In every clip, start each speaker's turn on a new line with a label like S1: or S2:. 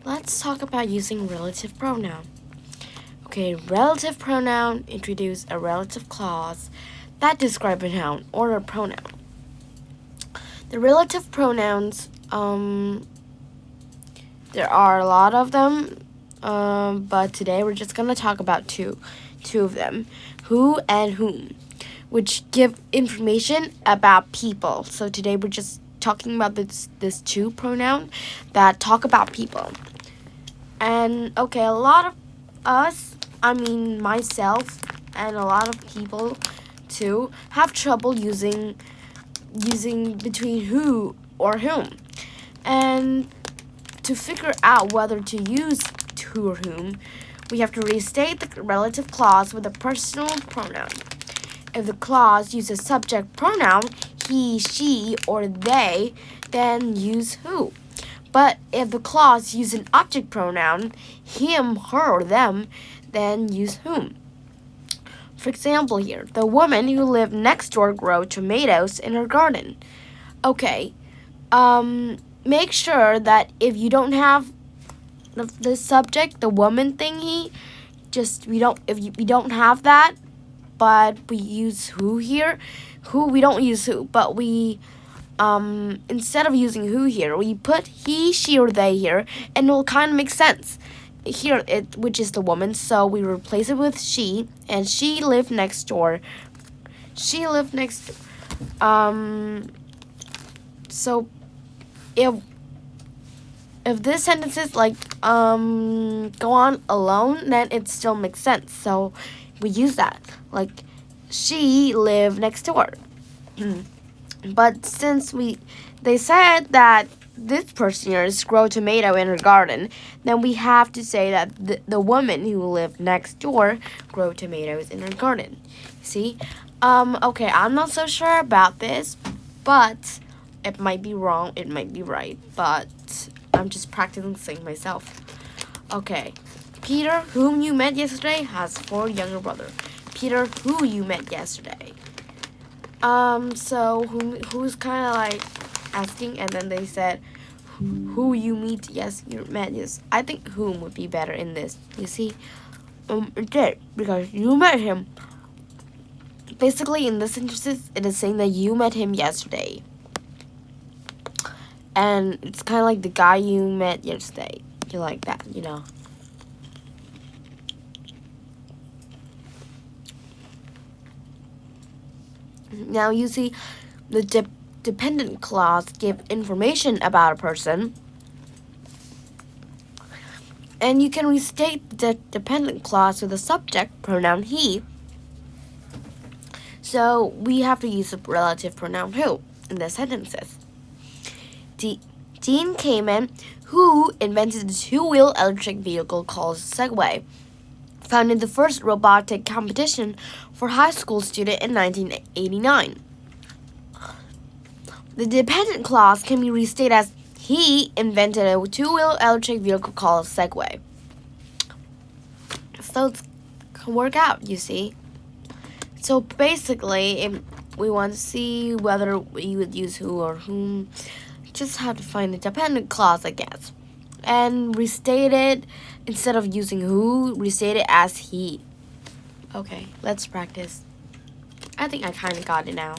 S1: let's talk about using relative pronoun. Okay, relative pronoun introduce a relative clause that describe a noun or a pronoun. The relative pronouns, there are a lot of them, but today we're just gonna talk about two of them, who and whom, which give information about people. So today we're just talking about this two pronoun that talk about people. And okay, a lot of us, I mean myself and a lot of people too, have trouble using between who or whom. And to figure out whether to use who or whom, we have to restate the relative clause with a personal pronoun. If the clause uses subject pronoun, he, she, or they, then use who. But if the clause uses an object pronoun, him, her, or them, then use whom. For example here, the woman who lived next door grew tomatoes in her garden. Okay, make sure that if you don't have the subject, the woman thingy, we don't have that, but we use who here. We don't use who, but we instead of using who here, we put he, she, or they here, and it will kind of make sense. Here, which is the woman, so we replace it with she, and she lived next door. She lived next. So if this sentence is like go on alone, then it still makes sense. So we use that, like she lived next door. But since they said that this person here is grow tomato in her garden, then we have to say that the woman who lived next door grow tomatoes in her garden. See? Okay, I'm not so sure about this, but it might be wrong, it might be right, but I'm just practicing myself. Okay. Peter, whom you met yesterday, has 4 younger brothers. Peter, who you met yesterday. So who's kind of like asking, and then they said who you meet, yes, you met, yes. I think whom would be better in this. You see, it did, because you met him. Basically, in this instance, it is saying that you met him yesterday, and it's kind of like the guy you met yesterday. You like that, you know. Now you see, the dependent clause give information about a person, and you can restate the dependent clause with the subject pronoun he. So we have to use the relative pronoun who in the sentences. Dean Kamen, who invented the two-wheel electric vehicle called Segway, founded the first robotic competition for high school students in 1989. The dependent clause can be restated as he invented a two-wheel electric vehicle called Segway. So it can work out, you see. So basically, if we want to see whether we would use who or whom, just have to find the dependent clause, I guess. And restate it, instead of using who, restate it as he. Okay, let's practice. I think I kind of got it now.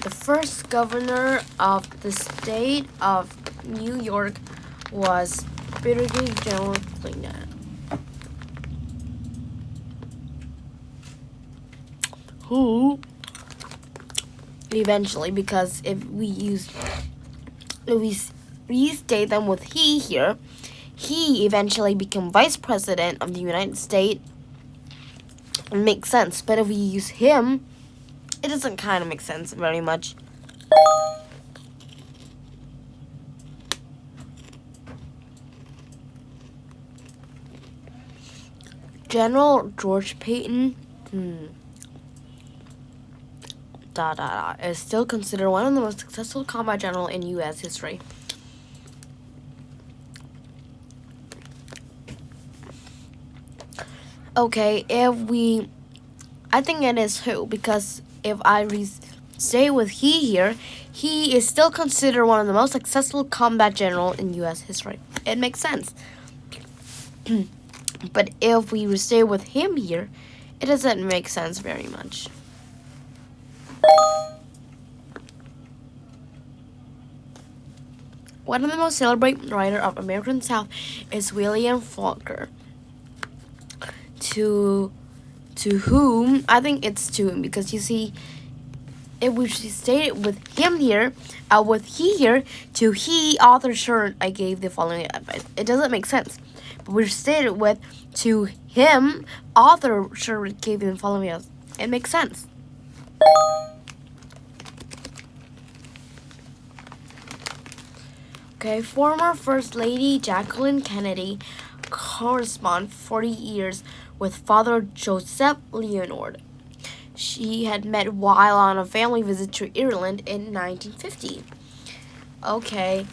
S1: The first governor of the state of New York was Brigadier General Clinton. Who eventually, because if we restate them with he here, he eventually became vice president of the United States. It makes sense, but if we use him, it doesn't kind of make sense very much. General George Patton is still considered one of the most successful combat generals in U.S. history. Okay, I think it is who, because if I stay with he here, he is still considered one of the most successful combat general in U.S. history. It makes sense. But if we stay with him here, it doesn't make sense very much. One of the most celebrated writers of American South is William Faulkner. To whom, I think it's to him, because you see, if we stay with him here, with he here, to he, author sure I gave the following advice. It doesn't make sense. But we stated with to him, author sure gave the following advice. It makes sense. Okay, former First Lady Jacqueline Kennedy corresponded 40 years with Father Joseph Leonard. She had met while on a family visit to Ireland in 1950. Okay,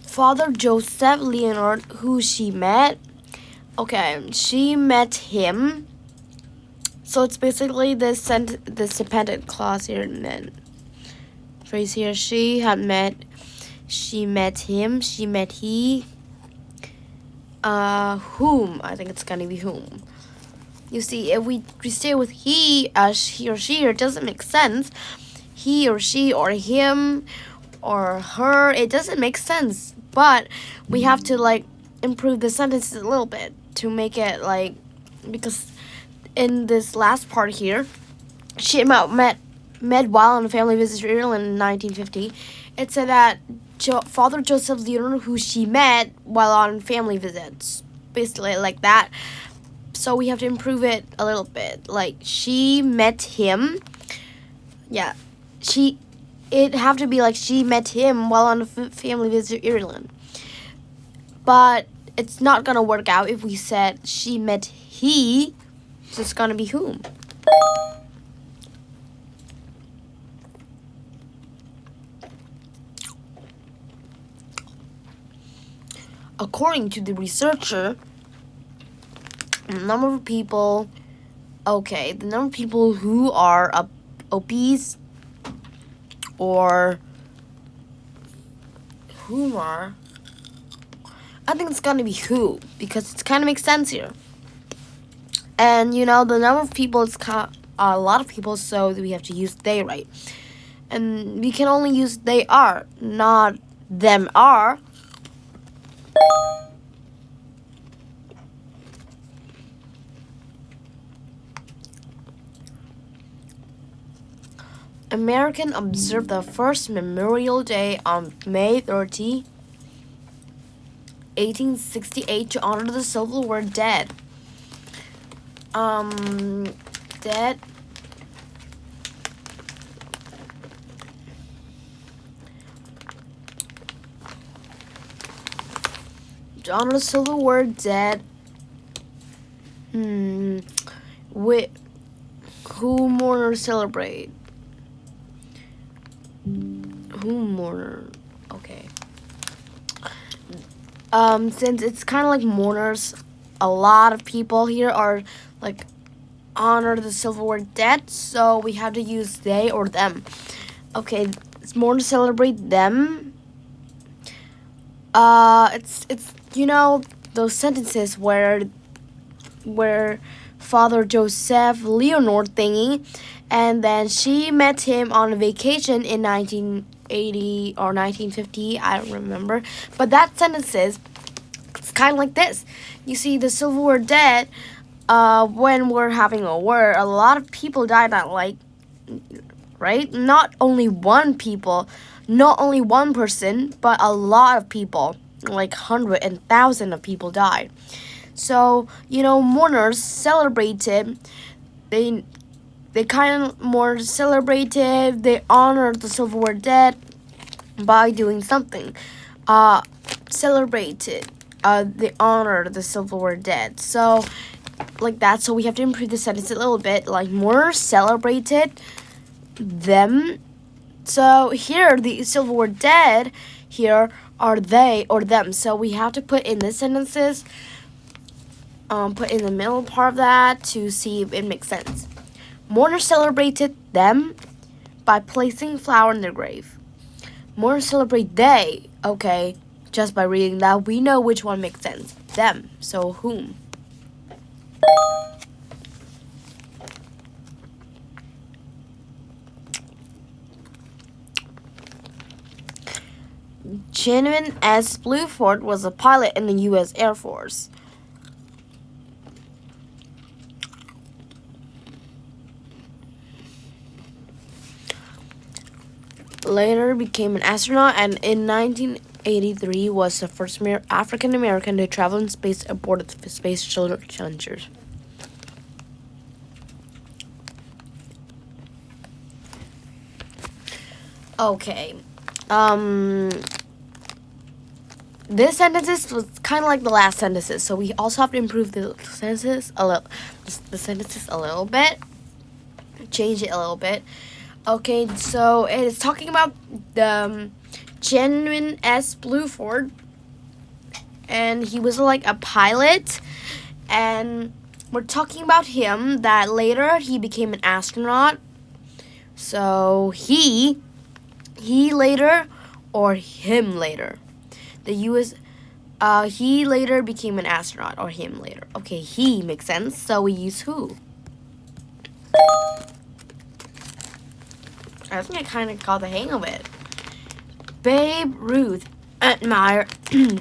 S1: Father Joseph Leonard, who she met. Okay, she met him. So it's basically this dependent clause here and then phrase here. She met him, she met he. Whom, I think it's gonna be whom. You see, if we stay with he as he or she, it doesn't make sense. He or she or him or her, it doesn't make sense. But we have to improve the sentences a little bit to make it because in this last part here, she met while on a family visit to Ireland in 1950. It said that Father Joseph Leonard, who she met while on family visits, basically like that. So we have to improve it a little bit. Like she met him. Yeah, it have to be like she met him while on a family visit to Ireland. But it's not gonna work out if we said she met he. So it's gonna be whom. According to the researcher, the number of people who are obese or whom are, I think it's gonna be who, because it kind of makes sense here. And the number of people is a lot of people, so we have to use they, right? And we can only use they are, not them are. Americans observe the first Memorial Day on May 30, 1868 to honor the Civil War dead. Dead. To honor the Civil War dead. With who mourners celebrate? Who mourner? Okay. Since it's kind of like mourners, a lot of people here are honor the Civil War dead, so we have to use they or them. Okay, it's more to celebrate them. It's those sentences where Father Joseph Leonard thingy, and then she met him on a vacation in 1980 or 1950, I don't remember. But that sentences, it's kind of like this. You see, the Civil War dead, when we're having a war, a lot of people died right? Not only one person, but a lot of people, like 100 and 1,000 of people died. So, mourners celebrated, they kind of more celebrated, they honored the Civil War dead by doing something. Celebrated, they honored the Civil War dead. So, like that. So we have to improve the sentence a little bit. Like mourners celebrated them. So here, the Civil War dead here are they or them. So we have to put in the sentences put in the middle part of that to see if it makes sense. Mourners celebrated them by placing flower in their grave. Mourners celebrate they. Okay, just by reading that, we know which one makes sense. Them. So whom? Genuine S. Bluford was a pilot in the U.S. Air Force. Later became an astronaut, and in 1983 was the first African American to travel in space aboard the Space Challenger. Okay. This sentence was kind of like the last sentences, so we also have to improve the sentences a little. The sentences a little bit, change it a little bit. Okay, so it is talking about the Genuine S. Bluford, and he was like a pilot, and we're talking about him that later he became an astronaut. So he later or him later. The U.S. He later became an astronaut, or him later. Okay, he makes sense, so we use who. I think I kind of got the hang of it. Babe Ruth admired the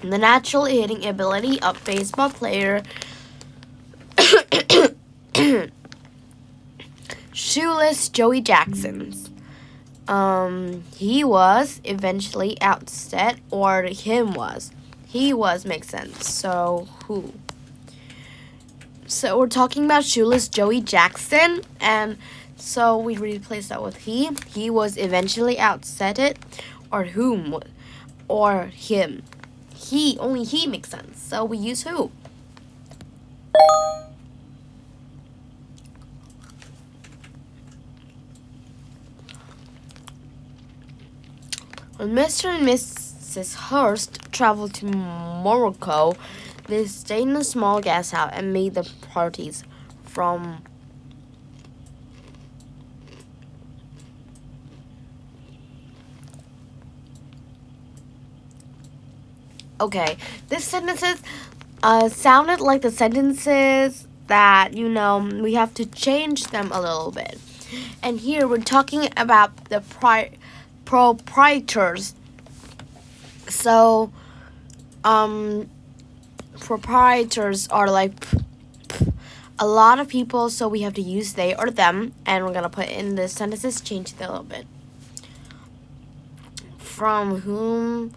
S1: natural hitting ability of baseball player Shoeless Joey Jackson's. He was eventually outset, or him was. He was makes sense. So who? So we're talking about Shoeless Joey Jackson, and so we replace that with he. He was eventually outset, or whom, or him. Only he makes sense. So we use who. When Mr. and Mrs. Hurst traveled to Morocco, they stayed in a small guest house and made the parties from Okay, this sentences sounded like the sentences that, we have to change them a little bit. And here we're talking about the proprietors. So, proprietors are like a lot of people, so we have to use they or them, and we're gonna put in the sentences, change it a little bit. From whom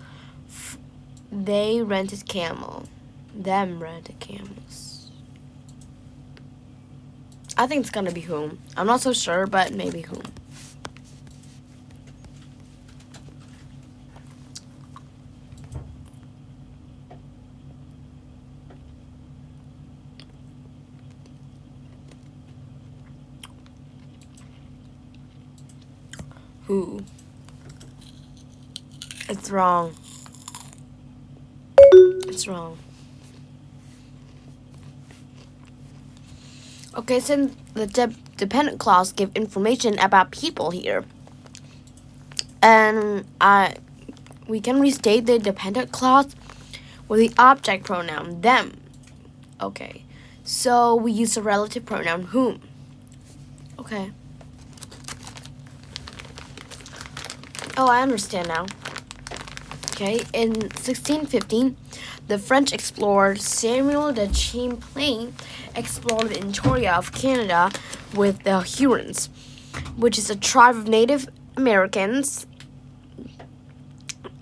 S1: they rented camel. Them rented camels. I think it's gonna be whom. I'm not so sure, but maybe whom. Who? It's wrong. It's wrong. Okay, since the dependent clause give information about people here, and we can restate the dependent clause with the object pronoun them. Okay, so we use the relative pronoun whom. Okay. Oh, I understand now. Okay, in 1615, the French explorer Samuel de Champlain explored the interior of Canada with the Hurons, which is a tribe of Native Americans.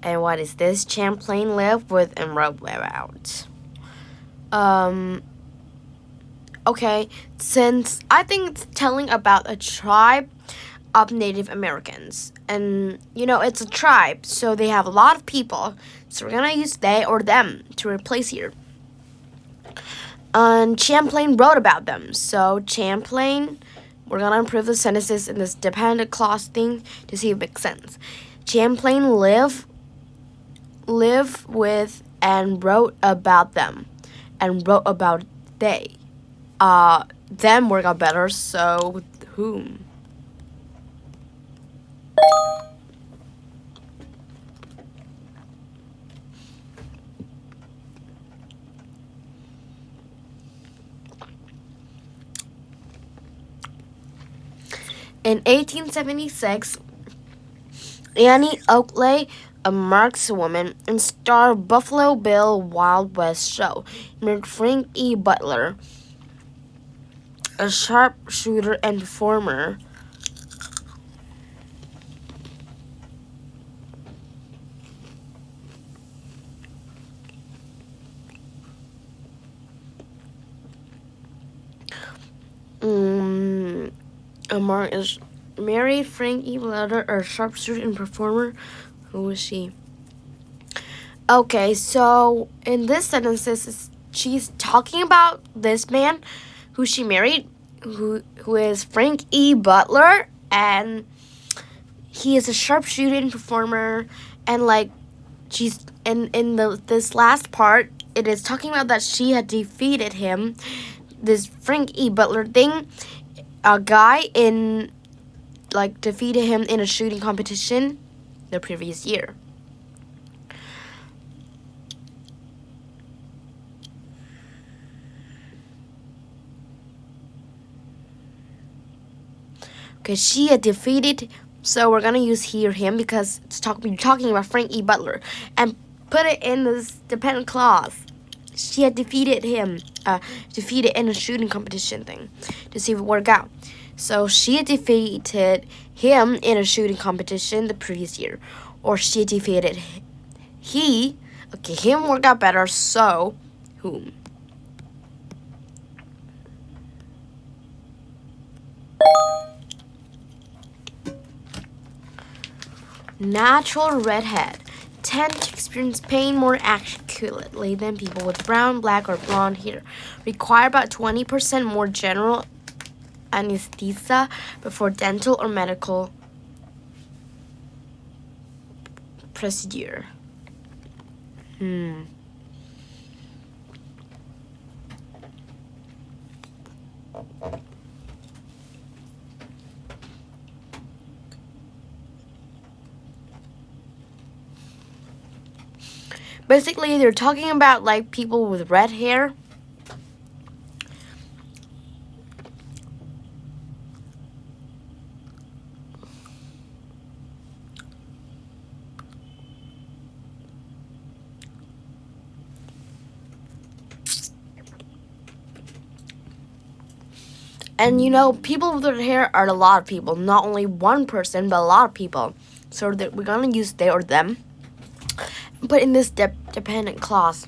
S1: And what is this? Champlain lived with and wrote about. Okay, since I think it's telling about a tribe of Native Americans, and it's a tribe, so they have a lot of people, so we're gonna use they or them to replace here. And Champlain wrote about them, so Champlain, we're gonna improve the sentences in this dependent clause thing to see if it makes sense. Champlain lived with and wrote about them, and wrote about they. Them work out better, so whom? In 1876, Annie Oakley, a markswoman and star of Buffalo Bill Wild West show, married Frank E. Butler, a sharpshooter and performer. Married Frank E. Butler, a sharpshooter and performer. Who was she? Okay, so in this sentence, she's talking about this man who she married, who is Frank E. Butler, and he is a sharpshooting performer, and like she's this last part, it is talking about that she had defeated him, this Frank E. Butler thing, a guy defeated him in a shooting competition the previous year. Okay, she had defeated, so we're gonna use he or him because we're talking about Frank E. Butler, and put it in this dependent clause. She had defeated him, defeated in a shooting competition thing, to see if it worked out. So she had defeated him in a shooting competition the previous year, or she had defeated him worked out better. So whom? Natural redhead tend to experience pain more accurately than people with brown, black, or blonde hair. Require about 20% more general anesthesia before dental or medical procedure. Basically, they're talking about like people with red hair. And you know, people with red hair are a lot of people. Not only one person, but a lot of people. So that we're gonna use they or them. But in this dependent clause.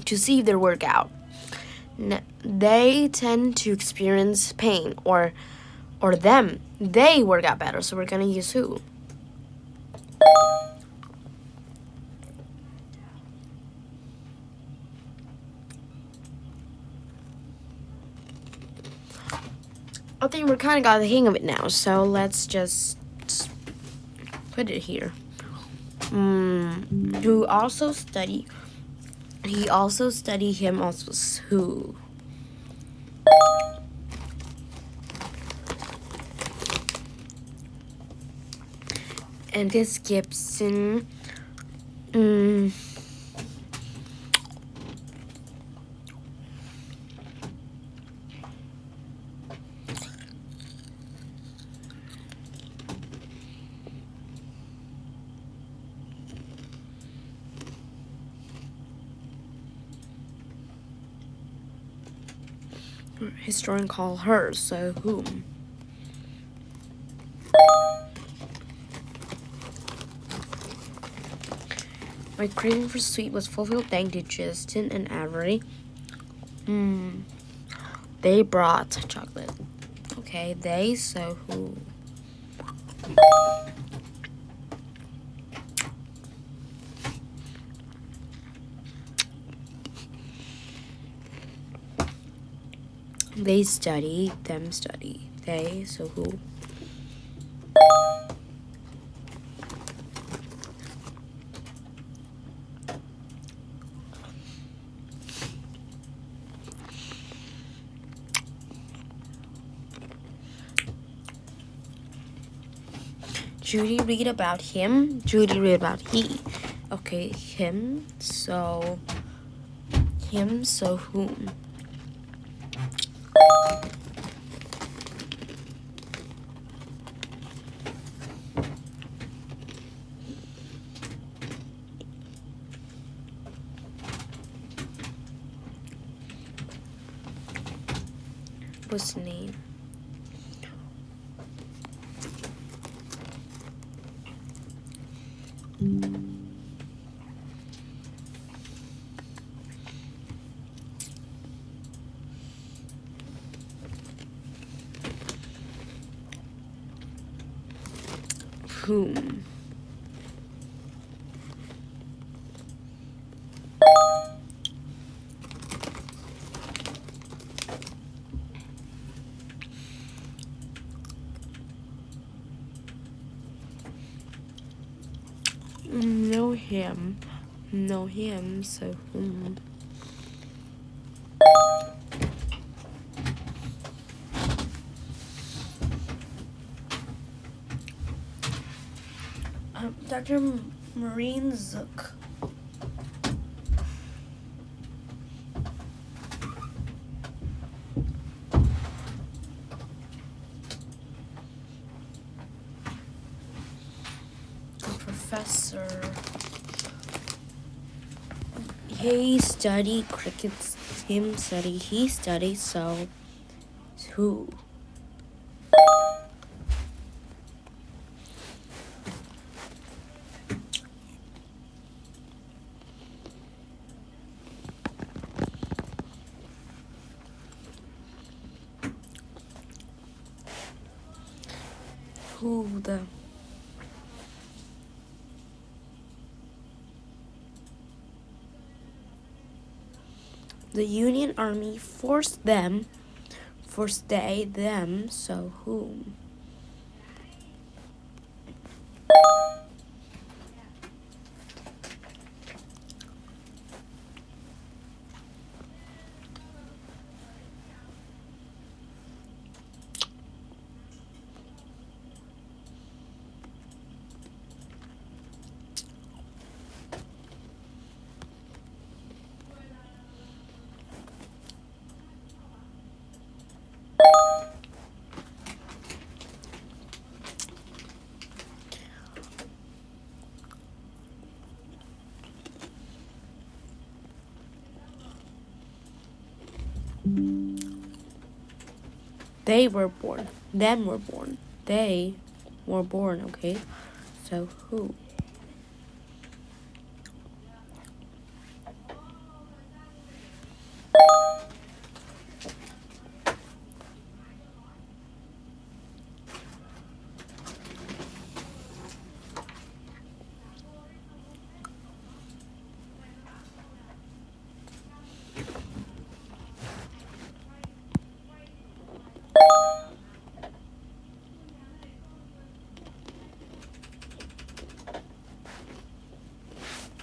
S1: To see if they work out. They tend to experience pain, or them. They work out better, so we're gonna use who. I think we're kind of got the hang of it now, so let's just put it here. Who also study? He also study him also who? And this Gibson. Historian call her, so whom? My craving for sweet was fulfilled thanks to Justin and Avery. They brought chocolate. Okay, they, so who? They study, them study. They, so who? Judy read about him. Judy read about he. Okay, him. So whom? What's the name? Whom? No him. No him, so whom? Dr. Marine Zook. Professor. He studied crickets. Him study. He studied. So who? Who the Union Army forced them, so whom? They were born. Them were born. They were born, okay? So who?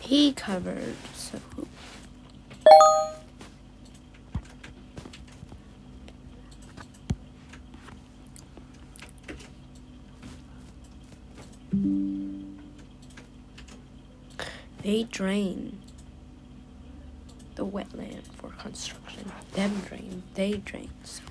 S1: He covered, so who? They drain the wetland for construction. Them drain. They drain. So